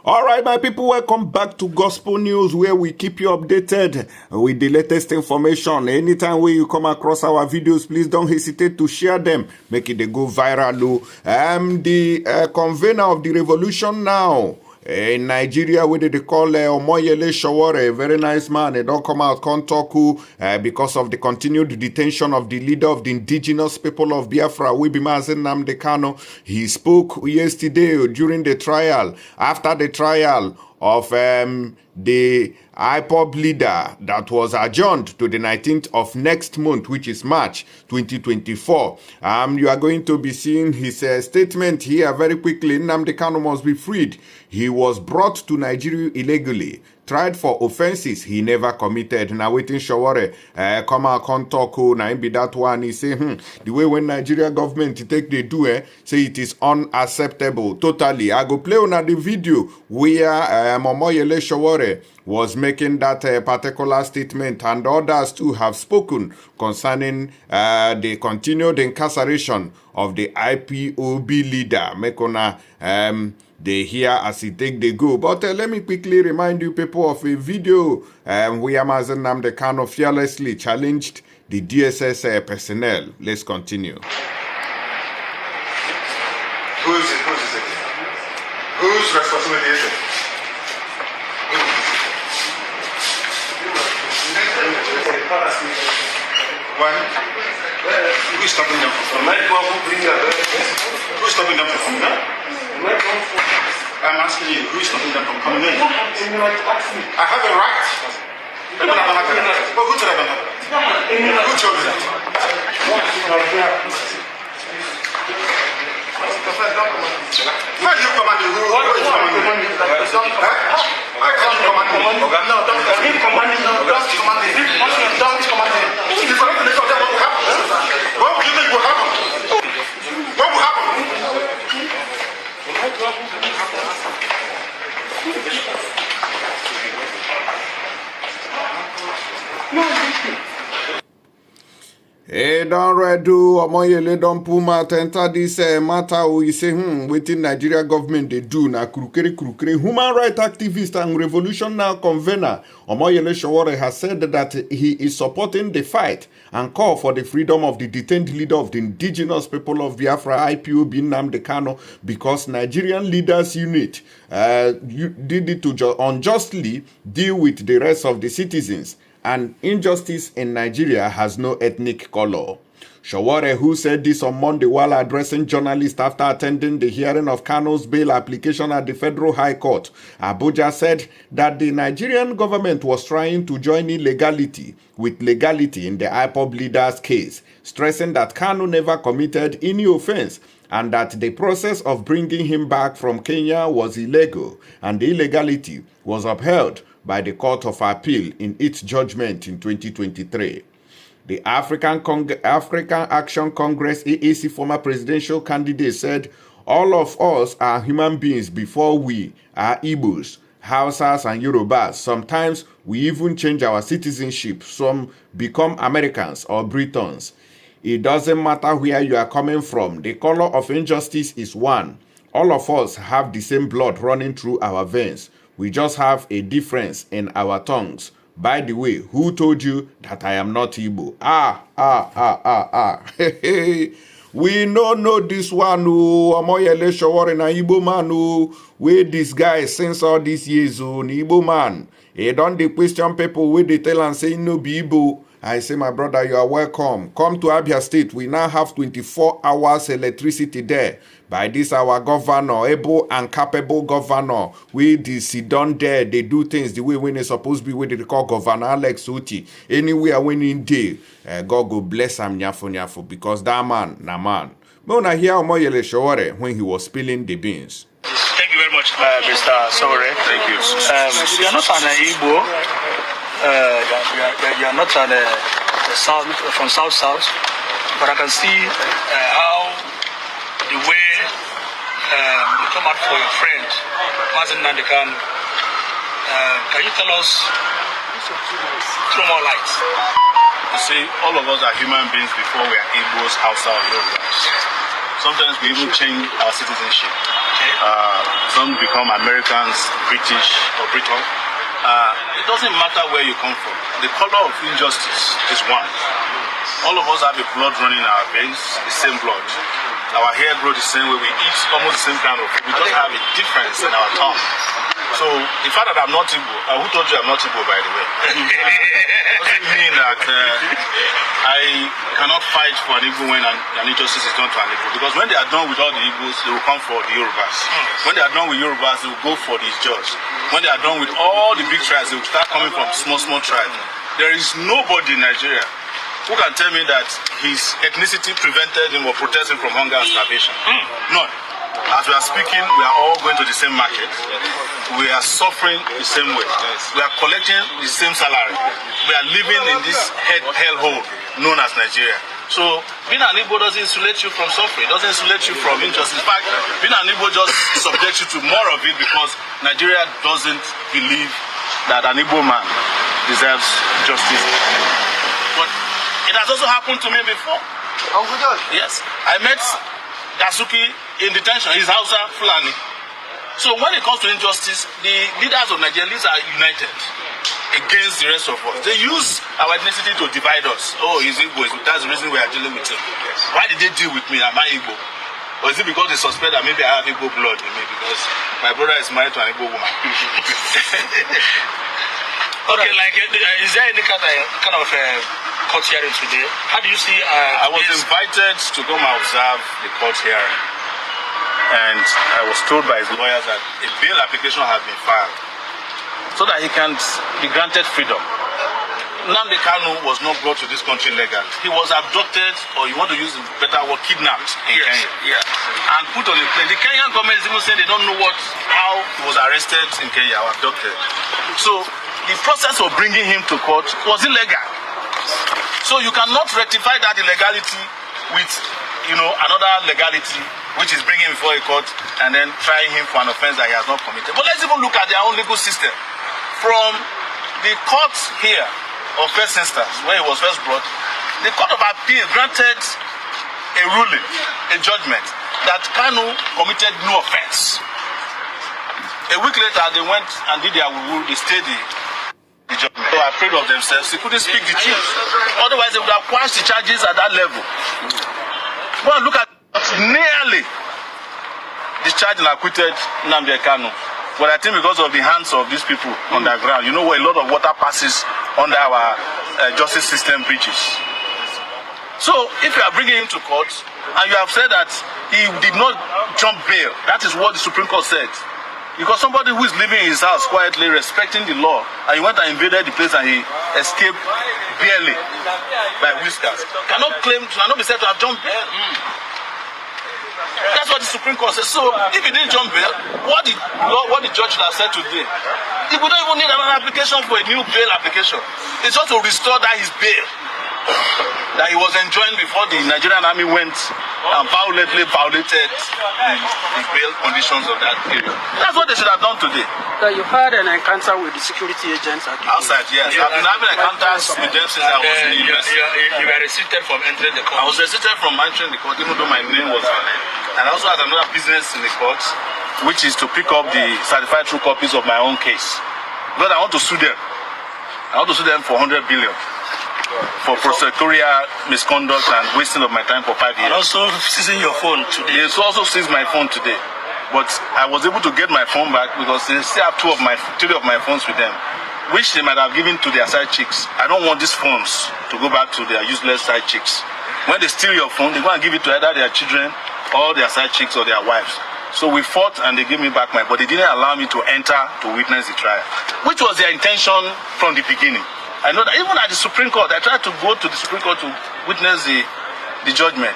All right, my people, welcome back to Gospel News, where we keep you updated with the latest information. Anytime where you come across our videos, please don't hesitate to share them. Make it go viral. I'm the convener of the revolution now. In Nigeria, where they call Omoyele Sowore, a very nice man. They don't come out, can't talk because of the continued detention of the leader of the indigenous people of Biafra, Nnamdi Kanu. He spoke yesterday during the trial, after the trial of the Ipob leader that was adjourned to the 19th of next month, which is March 2024. You are going to be seeing his statement here very quickly. Nnamdi Kanu must be freed. He was brought to Nigeria illegally, tried for offenses he never committed. Now waiting Sowore come out, come talk, now be that one. He say, the way when Nigeria government take they do say it is unacceptable. Totally. I go play on the video where Omoyele Sowore was making that particular statement, and others too have spoken concerning the continued incarceration of the IPOB leader. Mekona they hear as he take they go. But let me quickly remind you people of a video where Nnamdi Kanu fearlessly challenged the DSS personnel. Let's continue. Whose responsibility is it? One, who is stopping them from coming? Who is stopping them from coming in? I'm asking you, who is stopping them from coming in? I have a right. But who told me that? Who told me that? Why are you commanding? Who is commanding? Why are you commanding? No, don't command. If you forget the nature of that, what will happen? What do you think will happen? What will happen? Hey, don't redo Omoyele don't pull mouth enter this matter. We say, waiting Nigeria government they do na krukere. Human rights activist and revolution now convener Omoyele Sowore has said that he is supporting the fight and call for the freedom of the detained leader of the indigenous people of Biafra, IPOB Nnamdi Kanu, because Nigerian leaders unit did it to unjustly deal with the rest of the citizens. And injustice in Nigeria has no ethnic color. Sowore, who said this on Monday while addressing journalists after attending the hearing of Kanu's bail application at the Federal High Court, Abuja, said that the Nigerian government was trying to join illegality with legality in the Ipob leader's case, stressing that Kanu never committed any offense and that the process of bringing him back from Kenya was illegal and the illegality was upheld by the Court of Appeal in its judgment in 2023. The African Action Congress AAC former presidential candidate said, all of us are human beings before we are Igbos, Hausas and Yorubas. Sometimes we even change our citizenship. Some become Americans or Britons. It doesn't matter where you are coming from. The color of injustice is one. All of us have the same blood running through our veins. We just have a difference in our tongues. By the way, who told you that I am not Igbo? We no know this one, Omoyele Sowore na Igbo man, where this guy since all these years, Igbo man. He don't dey question people where they tell and say no be Igbo. I say, my brother, you are welcome. Come to Abia State. We now have 24 hours electricity there. By this, our governor, able and capable governor, we the sit down there, they do things the way when they supposed to be, where they call Governor Alex Oti. Anywhere when in day, God go bless him nyafo, because that man, na man. But when I hear Omoyele Sowore when he was spilling the beans. Thank you very much, Mr. Sowore. Thank you. You are not an Igbo. You are not from South, but I can see how the way you come out for your friend, Nnamdikanu. Can you tell us, throw more light? You see, all of us are human beings before we are Igbos, Hausa, or Yorubas. Sometimes we even change our citizenship. Some become Americans, British, or Briton. It doesn't matter where you come from. The color of injustice is one. All of us have the blood running in our veins, the same blood. Our hair grows the same way. We eat almost the same kind of food. We just have a difference in our tongue. So the fact that I'm not Igbo, who told you I'm not Igbo, by the way? Doesn't mean that I cannot fight for an Igbo when an injustice is done to an Igbo. Because when they are done with all the Igbos, they will come for the Yorubas. When they are done with Yorubas, they will go for the Ijaws. When they are done with all the big tribes, they will start coming from small tribes. There is nobody in Nigeria who can tell me that his ethnicity prevented him or protected him from hunger and starvation. None. As we are speaking, we are all going to the same market. We are suffering the same way. We are collecting the same salary. We are living in this hellhole known as Nigeria. So being an Igbo doesn't insulate you from suffering. It doesn't insulate you from injustice. In fact, being an Igbo just subjects you to more of it because Nigeria doesn't believe that an Igbo man deserves justice. But it has also happened to me before. Yes, I met Kasuki in detention. He's Hausa Fulani. So when it comes to injustice, the leaders of Nigeria are united against the rest of us. They use our ethnicity to divide us. Oh, he's Igbo. That's the reason we are dealing with him. Why did they deal with me? Am I Igbo? Or is it because they suspect that maybe I have Igbo blood in me because my brother is married to an Igbo woman? Okay, like, is there any kind of court hearing today? How do you see? I was invited to come and observe the court hearing, and I was told by his lawyers that a bail application has been filed so that he can be granted freedom. Nnamdi Kanu was not brought to this country legally. He was abducted, or you want to use a better word, kidnapped in Kenya, and put on a plane. The Kenyan government is even saying they don't know how he was arrested in Kenya or abducted. So the process of bringing him to court was illegal. So you cannot rectify that illegality with, another legality, which is bringing him before a court and then trying him for an offense that he has not committed. But let's even look at their own legal system. From the court here of first instance, where he was first brought, the Court of Appeal granted a ruling, a judgment, that Kanu committed no offense. A week later, they went and did their rule, they stayed the judgment. They were afraid of themselves, they couldn't speak the truth. Otherwise, they would have quashed the charges at that level. Well, look at nearly discharged and acquitted Nnamdi Kanu. But I think because of the hands of these people on the ground, a lot of water passes under our justice system bridges. So if you are bringing him to court and you have said that he did not jump bail, that is what the Supreme Court said. Because somebody who is living in his house quietly, respecting the law, and he went and invaded the place and he escaped barely by whiskers, cannot be said to have jumped bail. That's what the Supreme Court says. So if he didn't jump bail, what the judge has said today, he would not even need another application for a new bail application. It's just to restore that his bail that he was enjoying before the Nigerian army went and violated the bail conditions of that period. That's what they should have done today. So you had an encounter with the security agents at the outside, yes. I've been having encounters with them since I was in the university. You were restricted from entering the court. I was restricted from entering the court, even though my name was on it. And I also had another business in the court, which is to pick up the certified true copies of my own case. But I want to sue them. I want to sue them for 100 billion. For prosecutorial misconduct and wasting of my time for 5 years. And also seizing your phone today. They also seized my phone today. But I was able to get my phone back because they still have three of my phones with them, which they might have given to their side chicks. I don't want these phones to go back to their useless side chicks. When they steal your phone, they go and give it to either their children or their side chicks or their wives. So we fought and they gave me back but they didn't allow me to enter to witness the trial, which was their intention from the beginning. I know that even at the Supreme Court, I tried to go to the Supreme Court to witness the judgment.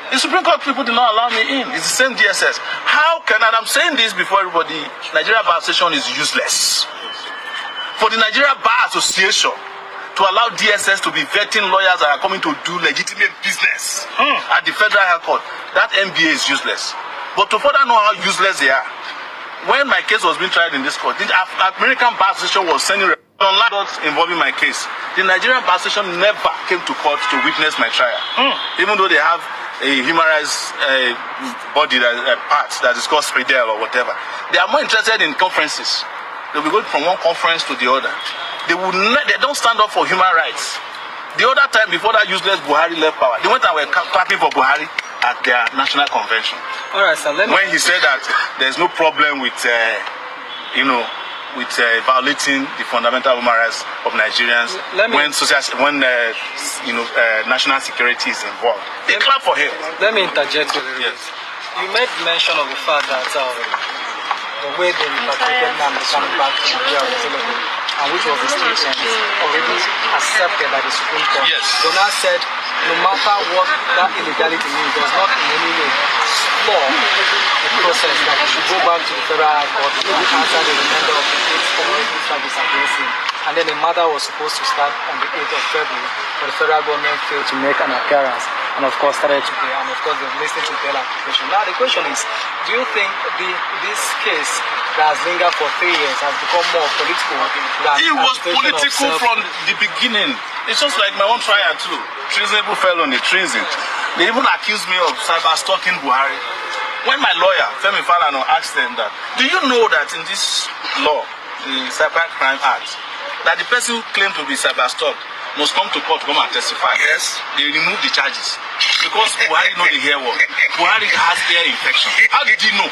The Supreme Court people did not allow me in. It's the same DSS. How can, and I'm saying this before everybody, Nigeria Bar Association is useless. For the Nigeria Bar Association to allow DSS to be vetting lawyers that are coming to do legitimate business at the Federal High Court, that MBA is useless. But to further know how useless they are, when my case was being tried in this court, the American Bar Association was sending involving my case. The Nigerian Bar Association never came to court to witness my trial, even though they have human rights body, part that is called Fìre or whatever. They are more interested in conferences. They'll be going from one conference to the other. They don't stand up for human rights. The other time, before that useless Buhari left power, they went and were clapping for Buhari at their national convention. All right, sir. When he said that there's no problem with, violating the fundamental human rights of Nigerians national security is involved, they clap for him. Let me interject a little bit. You made mention of the fact that the way they repatriated Nnamdi Kanu back to Nigeria was illegal, and which was the statement already accepted by the Supreme Court. Yes. Donna said, no matter what that illegality means, does not in any way flaw the process that he should go back to the Federal High Court to answer the remainder of the case community service against him. And then the matter was supposed to start on the 8th of February, but the federal government failed to make an appearance, and of course started to pay, and of course they've listened to the application. Now the question is, do you think this case that has lingered for 3 years has become more political than it was political from the beginning? It's just like my own trial too. Treasonable felony, treason. They even accused me of cyber stalking Buhari. When my lawyer, Femi Falana, asked them that, do you know that in this law, the Cyber Crime Act, that the person who claimed to be cyber stalked must come to court to come and testify? Yes. They remove the charges. Because Buhari know the hair work. Buhari has ear infection. How did he know?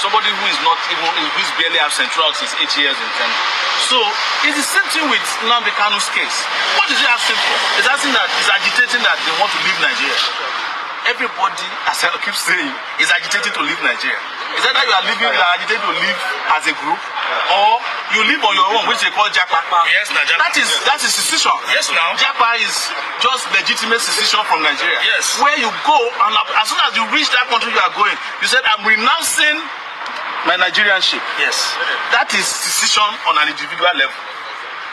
Somebody who is not even, who is barely absent throughout his 8 years in tenure. So it's the same thing with Nnamdi Kanu's case. What is he asking for? He's asking that, he's agitating that they want to leave Nigeria. Everybody, as I keep saying, is agitating to leave Nigeria. Is that you are living, you are agitating to live as a group, or you live on your own, which they call Japa? Yes, that is secession. Yes, now. Japa is just legitimate secession from Nigeria. Yes. Where you go, and as soon as you reach that country you are going, you said, I'm renouncing my Nigerianship. Yes. That is secession on an individual level.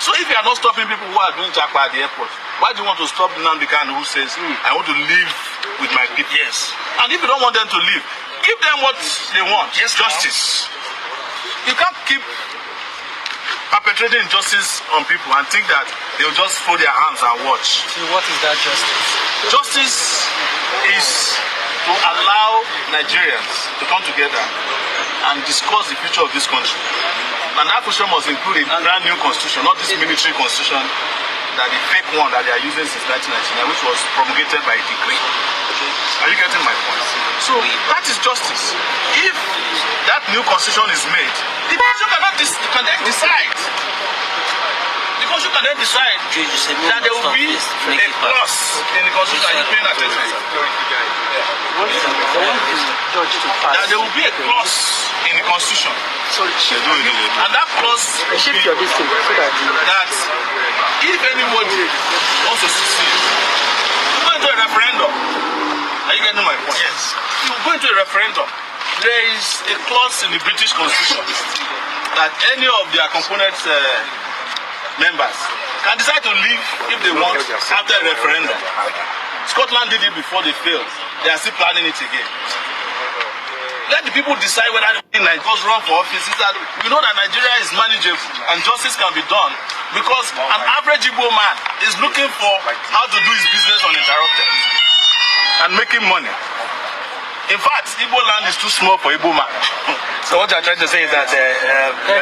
So if you are not stopping people who are doing Japa at the airport, why do you want to stop Nnamdi Kanu who says, I want to live with my people? Yes. And if you don't want them to live, give them what they want. Yes, justice. You can't keep perpetrating injustice on people and think that they will just fold their hands and watch. So what is that justice? Justice is to allow Nigerians to come together and discuss the future of this country. And that future must include a brand new constitution, not this military constitution, that the fake one that they are using since 1999, which was promulgated by a decree. Are you getting my point? So that is justice. If that new constitution is made, the constitution can then decide. The constitution can then decide that there will be a clause in the constitution. Are you paying attention? That there will be a clause in the constitution. And that clause will be that if anybody wants to succeed, you go into a referendum. Are you getting my point? Yes. You go into a referendum. There is a clause in the British Constitution that any of their component members can decide to leave if they want after a referendum. Scotland did it before they failed. They are still planning it again. Let the people decide whether they just run for office. Is that you know that Nigeria is manageable and justice can be done because an average Igbo man is looking for how to do his business uninterrupted and making money. In fact, Igbo land is too small for Igbo man. So what you're trying to say is that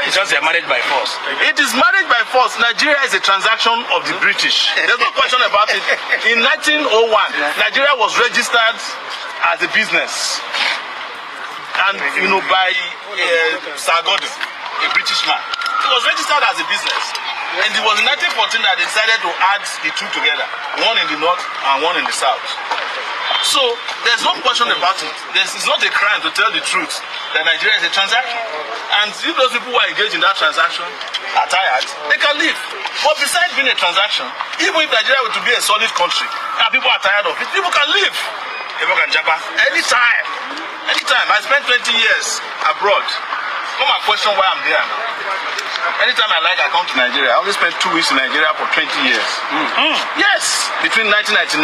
it's just managed by force. It is managed by force. Nigeria is a transaction of the British. There's no question about it. In 1901, Nigeria was registered as a business. And by Sir Gordon, a British man. It was registered as a business. And it was in 1914 that they decided to add the two together, one in the north and one in the south. So there's no question about it. It's not a crime to tell the truth that Nigeria is a transaction. And if those people who are engaged in that transaction are tired, they can leave. But besides being a transaction, even if Nigeria were to be a solid country and people are tired of it, people can leave. People can jump anytime. Anytime. I spent 20 years abroad. Come and question why I'm there now. Anytime I like, I come to Nigeria. I only spent 2 weeks in Nigeria for 20 years. Yes! Between 1999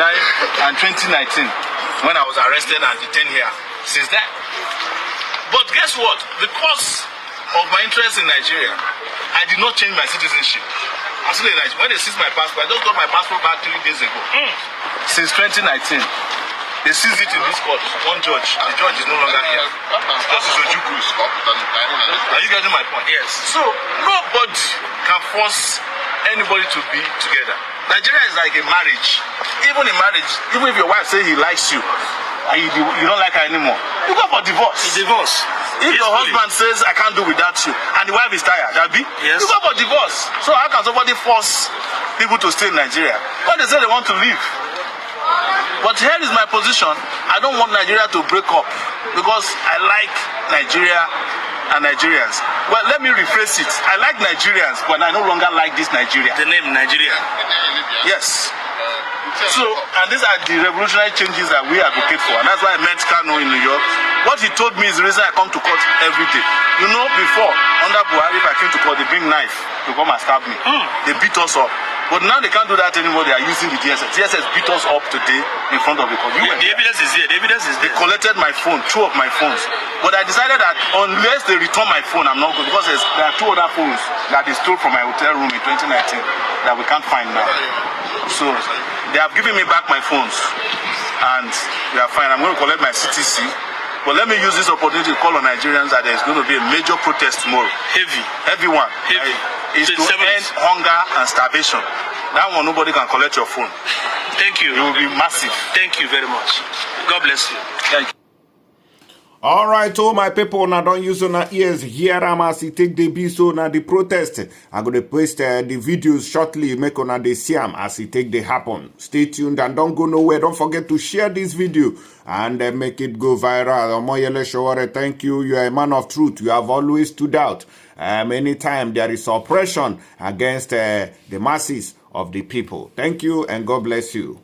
and 2019, when I was arrested and detained here. Since then. But guess what? Because of my interest in Nigeria, I did not change my citizenship. When they seized my passport, I just got my passport back 3 days ago. Since 2019. They seized it in this court. One judge. The judge is no longer here. Justice Ojukwu is up. Are you getting my point? Yes. So nobody can force anybody to be together. Nigeria is like a marriage. Even in marriage, even if your wife says he likes you and you don't like her anymore, you go for divorce. Divorce. If your husband says I can't do without you and the wife is tired, yes, you go for divorce. So how can somebody force people to stay in Nigeria when they say they want to leave? But here is my position. I don't want Nigeria to break up because I like Nigeria and Nigerians. Well, let me rephrase it. I like Nigerians, but I no longer like this Nigeria. The name Nigeria. Yes. So, and these are the revolutionary changes that we advocate for. And that's why I met Kanu in New York. What he told me is the reason I come to court every day. You know, before, under Buhari, if I came to court, they bring knife to come and stab me. They beat us up. But now they can't do that anymore. They are using the DSS. DSS beat us up today in front of the court. The evidence is here. The evidence is there. They collected my phone, 2 of my phones. But I decided that unless they return my phone, I'm not good. Because there are 2 other phones that they stole from my hotel room in 2019 that we can't find now. So they have given me back my phones. And we are fine. I'm going to collect my CTC. But let me use this opportunity to call on Nigerians that there's going to be a major protest tomorrow. Heavy one. Heavy. Is to end hunger and starvation. That one, nobody can collect your phone. Thank you. It will be massive. Thank you very much. God bless you. Thank you. All right, all my people, now don't use on our ears. Here am as he take the be so now the protest. I'm going to post the videos shortly, make on the siam as he take the happen. Stay tuned and don't go nowhere. Don't forget to share this video and make it go viral. Omoyele Sowore, thank you. You are a man of truth. You have always stood out. Anytime there is oppression against the masses of the people. Thank you and God bless you.